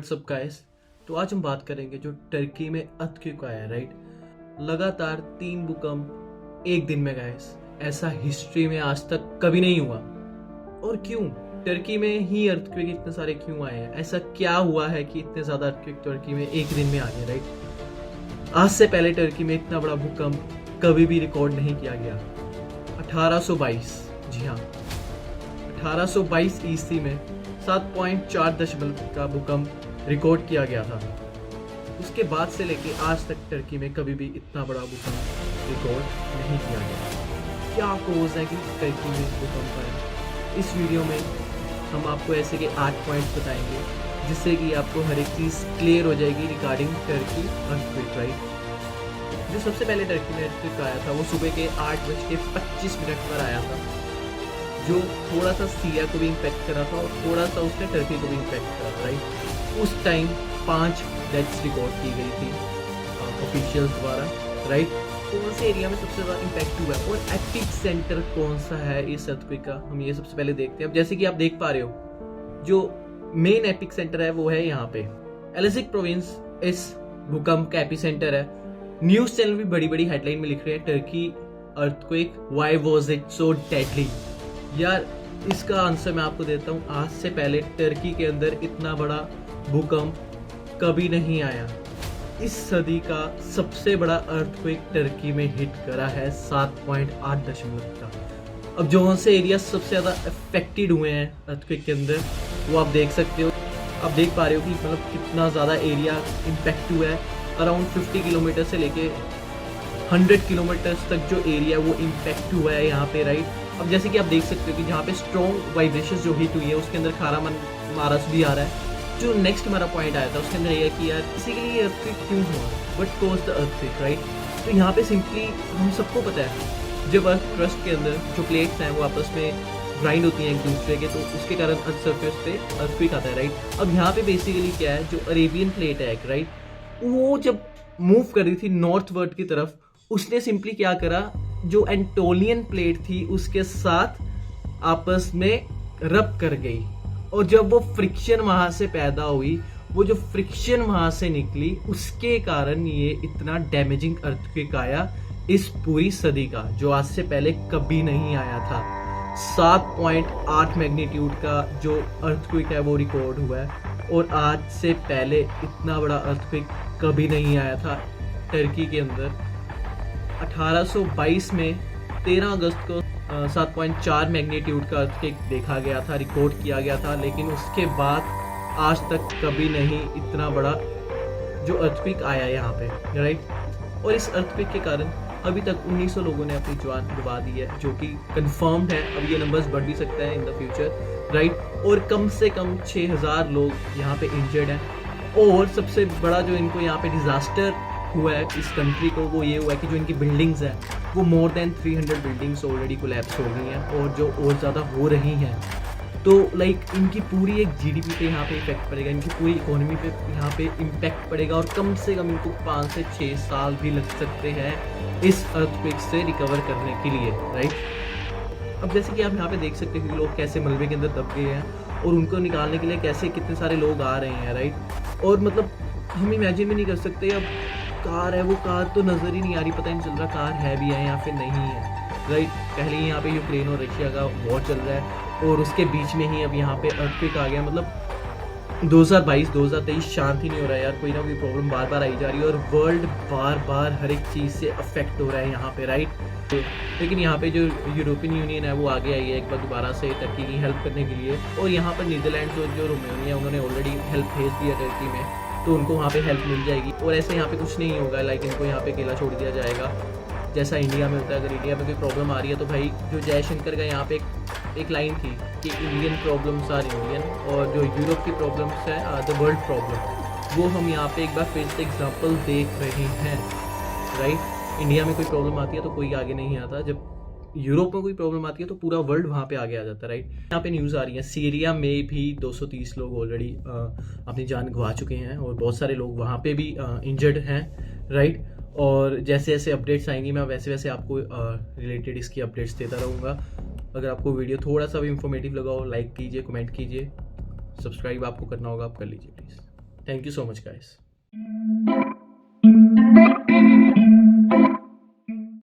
WhatsApp guys. तो आज हम बात करेंगे जो टर्की में अर्थक्वेक आया, राइट। लगातार 3 भूकंप एक दिन में गाइस, ऐसा हिस्ट्री में आज तक कभी नहीं हुआ। और क्यों टर्की में ही अर्थक्वेक इतने सारे क्यों आए हैं? ऐसा क्या हुआ है कि इतने ज्यादा अर्थक्वेक टर्की में एक दिन में आ गए, राइट। आज से पहले टर्की में इतना बड़ा भूकंप कभी भी रिकॉर्ड नहीं किया गया। 1822, जी हाँ, 1822 ईस्वी में 7.4 दशमलव का भूकंप रिकॉर्ड किया गया था। उसके बाद से लेके आज तक टर्की में कभी भी इतना बड़ा भूकंप रिकॉर्ड नहीं किया गया। क्या कोज है कि टर्की में भूकंप आए? इस वीडियो में हम आपको ऐसे के 8 पॉइंट्स बताएंगे जिससे कि आपको हर एक चीज़ क्लियर हो जाएगी रिगार्डिंग टर्की अर्थक्वेक, राइट। जो सबसे पहले टर्की में अर्थक्वेक आया था वो सुबह के 8:25 पर आया था, जो थोड़ा सा सीरिया को भी इम्पैक्ट करा था और थोड़ा सा उसने टर्की को भी इम्पैक्ट करा था, राइट। उस टाइम 5 डेथ्स रिकॉर्ड की गई थी ऑफिशियल्स द्वारा, राइट। कौन से एरिया में सबसे ज़्यादा इम्पैक्ट हुआ है और एपिक सेंटर कौन सा है इस अर्थक्वेक का, हम ये सबसे पहले देखते हैं। अब जैसे कि आप देख पा रहे हो, जो मेन एपिक सेंटर है वो है यहाँ पे एलेसिक प्रोविंस। इस भूकंप का एपिसेंटर है। न्यूज़ चैनल भी बड़ी बड़ी हेडलाइन में लिख रहे हैं, Turkey earthquake, why was it so deadly. यार इसका आंसर मैं आपको देता हूँ। आज से पहले टर्की के अंदर इतना बड़ा भूकंप कभी नहीं आया। इस सदी का सबसे बड़ा अर्थक्वेक टर्की में हिट करा है 7.8 दशमलव का। अब जो से एरिया सबसे ज़्यादा अफेक्टेड हुए हैं अर्थक्वेक के अंदर वो आप देख सकते हो। आप देख पा रहे हो कि मतलब कितना ज़्यादा एरिया इम्पैक्ट हुआ है। अराउंड 50 किलोमीटर से लेके 100 किलोमीटर तक जो एरिया वो इम्पैक्ट हुआ है यहाँ पे, राइट। अब जैसे कि आप देख सकते हो कि जहाँ पे स्ट्रॉन्ग वाइब्रेशन जो हिट हुई है उसके अंदर खारामन मारस भी आ रहा है। जो नेक्स्ट हमारा पॉइंट आया था उसके अंदर यह कि यार बेसिकली ये अर्थक्वेक क्यों हुआ, what caused the earthquake, right. तो यहाँ पे सिंपली हम सबको पता है जब अर्थ क्रस्ट के अंदर जो प्लेट्स हैं वो आपस में ग्राइंड होती हैं एक दूसरे के, तो उसके कारण अर्थ सरफेस पे अर्थक्वेक आता है, राइट। अब यहाँ पे बेसिकली क्या है, जो अरेबियन प्लेट है एक, राइट, वो जब मूव कर रही थी नॉर्थ वर्ड की तरफ, उसने सिंपली क्या करा, जो एंटोलियन प्लेट थी उसके साथ आपस में रब कर गई। और जब वो फ्रिक्शन वहां से पैदा हुई, वो जो फ्रिक्शन वहां से निकली उसके कारण ये इतना डैमेजिंग अर्थक्वेक आया इस पूरी सदी का, जो आज से पहले कभी नहीं आया था। 7.8 मैग्नीट्यूड का जो अर्थक्वेक है वो रिकॉर्ड हुआ है और आज से पहले इतना बड़ा अर्थक्वेक कभी नहीं आया था टर्की के अंदर। 1822 में 13 अगस्त को 7.4 मैग्नीट्यूड का अर्थक्वेक देखा गया था, रिकॉर्ड किया गया था, लेकिन उसके बाद आज तक कभी नहीं इतना बड़ा जो अर्थक्वेक आया यहाँ पे, राइट। और इस अर्थक्वेक के कारण अभी तक 1900 लोगों ने अपनी जान गंवा दी है, जो कि कंफर्म्ड है। अब ये नंबर्स बढ़ भी सकता है इन द फ्यूचर, राइट। और कम से कम 6000 लोग यहाँ पे इंजर्ड हैं। और सबसे बड़ा जो इनको यहाँ पे डिजास्टर हुआ है इस कंट्री को, वो ये हुआ है कि जो इनकी बिल्डिंग्स हैं वो more than 300 buildings already collapse हो गई हैं और जो और ज़्यादा हो रही हैं। तो लाइक इनकी पूरी एक जीडीपी पे यहाँ पे इफेक्ट पड़ेगा, इनकी पूरी इकोनॉमी पे यहाँ पे इम्पैक्ट पड़ेगा और कम से कम इनको 5 से 6 साल भी लग सकते हैं इस अर्थक्वेक से रिकवर करने के लिए, राइट। अब जैसे कि आप यहाँ पे देख सकते हो कि लोग कैसे मलबे के अंदर दब गए हैं और उनको निकालने के लिए कैसे कितने सारे लोग आ रहे हैं, राइट। और मतलब हम इमेजिन भी नहीं कर सकते। अब कार है, वो कार तो नज़र ही नहीं आ रही, पता ही नहीं चल रहा कार है भी है या फिर नहीं है, राइट। पहले ही यहाँ पे यूक्रेन और रशिया का वॉर चल रहा है और उसके बीच में ही अब यहाँ पे अर्थक्वेक आ गया। मतलब 2022-2023 शांति नहीं हो रहा है यार, कोई ना कोई प्रॉब्लम बार बार आई जा रही है और वर्ल्ड बार बार हर एक चीज़ से अफेक्ट हो रहा है यहाँ पे, राइट। लेकिन यहाँ पे जो यूरोपियन यूनियन है वो आगे आई है एक बार दोबारा से टर्की की हेल्प करने के लिए। और यहाँ पर नीदरलैंड्स और जो रोमेनिया उन्होंने ऑलरेडी हेल्प भेज दिया टर्की में, तो उनको वहाँ पे हेल्प मिल जाएगी। और ऐसे यहाँ पे कुछ नहीं होगा, लाइक इनको यहाँ पे अकेला छोड़ दिया जाएगा जैसा इंडिया में होता है। अगर इंडिया में कोई प्रॉब्लम आ रही है तो भाई जो जयशंकर का यहाँ पे एक लाइन थी कि इंडियन प्रॉब्लम्स आर इंडियन और जो यूरोप की प्रॉब्लम्स है आर द वर्ल्ड प्रॉब्लम, वो हम यहाँ पे एक बार फिर से एग्जाम्पल देख रहे हैं, राइट। इंडिया में कोई प्रॉब्लम आती है तो कोई आगे नहीं आता, जब यूरोप में कोई प्रॉब्लम आती है तो पूरा वर्ल्ड वहाँ पे आगे आ जाता है, राइट। यहाँ पे न्यूज़ आ रही है सीरिया में भी 230 लोग ऑलरेडी अपनी जान गंवा चुके हैं और बहुत सारे लोग वहाँ पे भी इंजर्ड हैं, राइट। और जैसे जैसे अपडेट्स आएंगी मैं वैसे वैसे आपको रिलेटेड इसकी अपडेट्स देता रहूँगा। अगर आपको वीडियो थोड़ा सा भी इंफॉर्मेटिव लगा हो, लाइक कीजिए, कमेंट कीजिए, सब्सक्राइब आपको करना होगा, आप कर लीजिए please. Thank you so much guys.